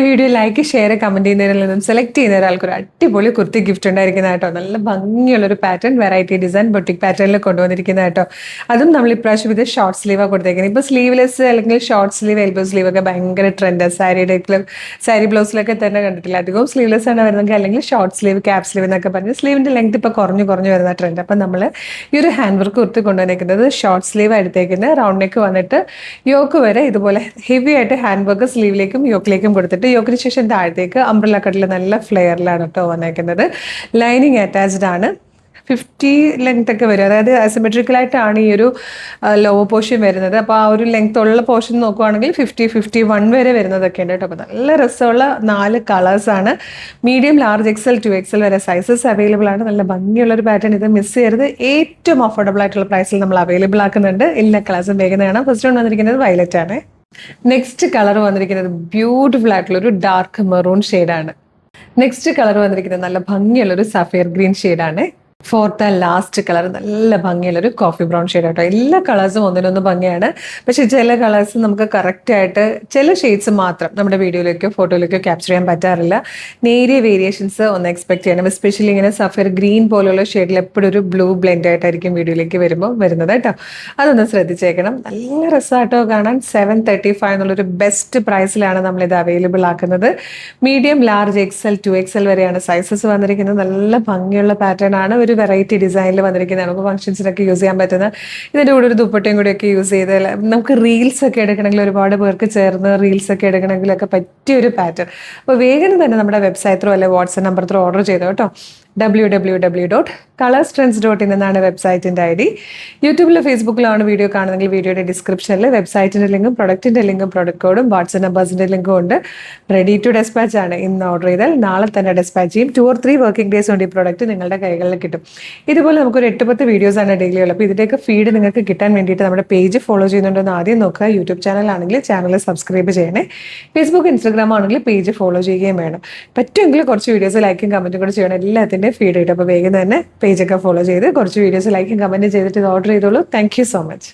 Video like share comment ചെയ്യുന്നതിൽ നിന്നും select ചെയ്യുന്ന ഒരാൾക്ക് ഒരു അടിപൊളി കുർത്തി ഗിഫ്റ്റ് ഉണ്ടായിരിക്കുന്ന കേട്ടോ. നല്ല ഭംഗിയുള്ളൊരു പാറ്റേൺ, വെറൈറ്റി ഡിസൈൻ ബൊട്ടിക് പാറ്റേണിൽ കൊണ്ടുവന്നിരിക്കുന്ന കേട്ടോ. അതും നമ്മൾ ഇപ്രാവശ്യം ഇത് ഷോർട്ട് സ്ലീവാണ് കൊടുത്തേക്കുന്നത്. ഇപ്പോൾ സ്ലീവ്ലെസ് അല്ലെങ്കിൽ ഷോർട്ട് സ്ലീവ്, എൽബോ സ്ലീവ് ഒക്കെ ഭയങ്കര ട്രെൻഡ്. സാരി ബ്ലൗസിലൊക്കെ തന്നെ കണ്ടിട്ടില്ല. അധികവും സ്ലീവ്ലെസ് ആണ് വരുന്നെങ്കിൽ അല്ലെങ്കിൽ ഷോർട്ട് സ്ലീവ്, ക്യാപ് സ്ലീവ് എന്നൊക്കെ പറഞ്ഞ് സ്ലീവിന്റെ ലെങ്ത് ഇപ്പോൾ കുറഞ്ഞു വരുന്ന ട്രെൻഡ്. അപ്പം നമ്മൾ ഈ ഒരു ഹാൻഡ് വർക്ക് കുർത്തി കൊണ്ടുവന്നിരിക്കുന്നത് ഷോർട്ട് സ്ലീവ് എടുത്തേക്കുന്നത്. റൗണ്ട് നെക്ക് വന്നിട്ട് യോക്ക് വരെ ഇതുപോലെ ഹെവി ആയിട്ട് ഹാൻഡ് വർക്ക് സ്ലീവിലേക്കും യോക്കിലേക്കും കൊടുത്തിട്ട് യോക്കിന് ശേഷം താഴത്തേക്ക് അംബ്രല്ല കട്ടിൽ നല്ല ഫ്ലെയറിലാണ് കേട്ടോ വന്നേക്കുന്നത്. ലൈനിങ് അറ്റാച്ച്ഡ് ആണ്. 50 ലെങ്ത് ഒക്കെ വരും. അതായത് അസിമെട്രിക്കലായിട്ടാണ് ഈ ഒരു ലോവർ പോർഷൻ വരുന്നത്. അപ്പോൾ ആ ഒരു ലെങ്ത് ഉള്ള പോർഷൻ നോക്കുവാണെങ്കിൽ 50-51 വരെ വരുന്നതൊക്കെ ഉണ്ട് കേട്ടോ. അപ്പോൾ നല്ല രസമുള്ള 4 കളേഴ്സാണ്. മീഡിയം, ലാർജ്, XL, 2XL വരെ സൈസസ് അവൈലബിൾ ആണ്. നല്ല ഭംഗിയുള്ളൊരു പാറ്റേൺ. ഇത് മിസ് ചെയ്യരുത്. ഏറ്റവും അഫോർഡബിൾ ആയിട്ടുള്ള പ്രൈസിൽ നമ്മൾ അവൈലബിൾ ആക്കുന്നുണ്ട്. എല്ലാ കളേഴ്സും വേഗം. ഫസ്റ്റ് വൺ വന്നിരിക്കുന്നത് വയലറ്റ് ആണ്. നെക്സ്റ്റ് കളർ വന്നിരിക്കുന്നത് ബ്യൂട്ടിഫുൾ ആയിട്ടുള്ള ഒരു ഡാർക്ക് മെറൂൺ ഷെയ്ഡാണ്. നെക്സ്റ്റ് കളർ വന്നിരിക്കുന്നത് നല്ല ഭംഗിയുള്ള ഒരു സഫയർ ഗ്രീൻ ഷെയ്ഡാണ്. ഫോർത്ത് ആൻഡ് ലാസ്റ്റ് കളർ നല്ല ഭംഗിയുള്ളൊരു കോഫി ബ്രൗൺ ഷെയ്ഡ് കേട്ടോ. എല്ലാ കളേഴ്സും ഒന്നിനൊന്ന് ഭംഗിയാണ്. പക്ഷെ ചില കളേഴ്സ് നമുക്ക് കറക്റ്റായിട്ട് ചില ഷെയ്ഡ്സ് മാത്രം നമ്മുടെ വീഡിയോയിലേക്കോ ഫോട്ടോയിലേക്കോ ക്യാപ്ചർ ചെയ്യാൻ പറ്റാറില്ല. നേരിയ വേരിയേഷൻസ് ഒന്ന് എക്സ്പെക്ട് ചെയ്യണം. എസ്പെഷ്യലി ഇങ്ങനെ സഫയർ ഗ്രീൻ പോലുള്ള ഷെയ്ഡിൽ എപ്പോഴും ഒരു ബ്ലൂ ബ്ലെൻഡ് ആയിട്ടായിരിക്കും വീഡിയോയിലേക്ക് വരുന്നത് കേട്ടോ. അതൊന്ന് ശ്രദ്ധിച്ചേക്കണം. നല്ല രസമായിട്ടോ കാണാൻ. 735 എന്നുള്ളൊരു ബെസ്റ്റ് പ്രൈസിലാണ് നമ്മളിത് അവൈലബിൾ ആക്കുന്നത്. മീഡിയം, ലാർജ്, XL, 2XL വരെയാണ് സൈസസ് വന്നിരിക്കുന്നത്. നല്ല ഭംഗിയുള്ള പാറ്റേൺ ആണ്. ഒരു വെറൈറ്റി ഡിസൈനിൽ വന്നിരിക്കുന്നതാണ്. നമുക്ക് ഫംഗ്ഷൻസിനൊക്കെ യൂസ് ചെയ്യാൻ പറ്റുന്ന, ഇതിൻ്റെ കൂടെ ഒരു ദുപ്പട്ടയും കൂടെയൊക്കെ യൂസ് ചെയ്ത് നമുക്ക് റീൽസ് ഒക്കെ എടുക്കണമെങ്കിൽ, ഒരുപാട് പേർക്ക് ചേർന്ന് റീൽസ് ഒക്കെ എടുക്കണമെങ്കിലൊക്കെ പറ്റിയൊരു പാറ്റേൺ. അപ്പോൾ വേഗം തന്നെ നമ്മുടെ വെബ്സൈറ്റ് ത്രൂ അല്ലെങ്കിൽ വാട്സ്ആപ്പ് നമ്പർ ത്രൂ ഓർഡർ ചെയ്തോ കേട്ടോ. www.colorstrends.in എന്നാണ് വെബ്സൈറ്റിൻ്റെ ID. യൂട്യൂബിലോ ഫേസ്ബുക്കിലാണ് വീഡിയോ കാണുന്നെങ്കിൽ വീഡിയോയുടെ ഡിസ്ക്രിപ്ഷനിൽ വെബ്സൈറ്റിൻ്റെ ലിങ്കും പ്രൊഡക്റ്റിൻ്റെ ലിങ്കും പ്രൊഡക്റ്റ് കോഡും വാട്സ്ആപ്പ് നമ്പേഴ്സിൻ്റെ ലിങ്കും ഉണ്ട്. റെഡി ടു ഡെസ്പാച്ച് ആണ്. ഇന്ന് ഓർഡർ ചെയ്താൽ നാളെ തന്നെ ഡെസ്പാച്ച് ചെയ്യും. 2 or 3 വർക്കിംഗ് ഡേയ്സ് കൊണ്ട് ഈ പ്രോഡക്റ്റ് നിങ്ങളുടെ കൈകളിൽ കിട്ടും. ഇതുപോലെ നമുക്കൊരു 8-10 വീഡിയോസാണ് ഡെയിലി ഉള്ളത്. അപ്പോൾ ഇതിൻ്റെയൊക്കെ ഫീഡ് നിങ്ങൾക്ക് കിട്ടാൻ വേണ്ടിയിട്ട് നമ്മുടെ പേജ് ഫോളോ ചെയ്യുന്നുണ്ടോ എന്ന് ആദ്യം നോക്കുക. യൂട്യൂബ് ചാനൽ ആണെങ്കിൽ ചാനൽ സബ്സ്ക്രൈബ് ചെയ്യണേ. ഫേസ്ബുക്ക്, ഇൻസ്റ്റാഗ്രാം ആണെങ്കിൽ പേജ് ഫോളോ ചെയ്യുകയും വേണം. പറ്റുമെങ്കിൽ കുറച്ച് വീഡിയോസ് ലൈക്കും കമൻറ്റും കൂടെ ചെയ്യണം. എല്ലാത്തിൻ്റെ ഫീഡ് കിട്ടും. അപ്പോൾ വേഗം തന്നെ പേജൊക്കെ ഫോളോ ചെയ്ത് കുറച്ച് വീഡിയോസ് ലൈക്കും കമൻറ്റും ചെയ്തിട്ട് ഇത് ഓർഡർ ചെയ്തോളൂ. Thank you so much.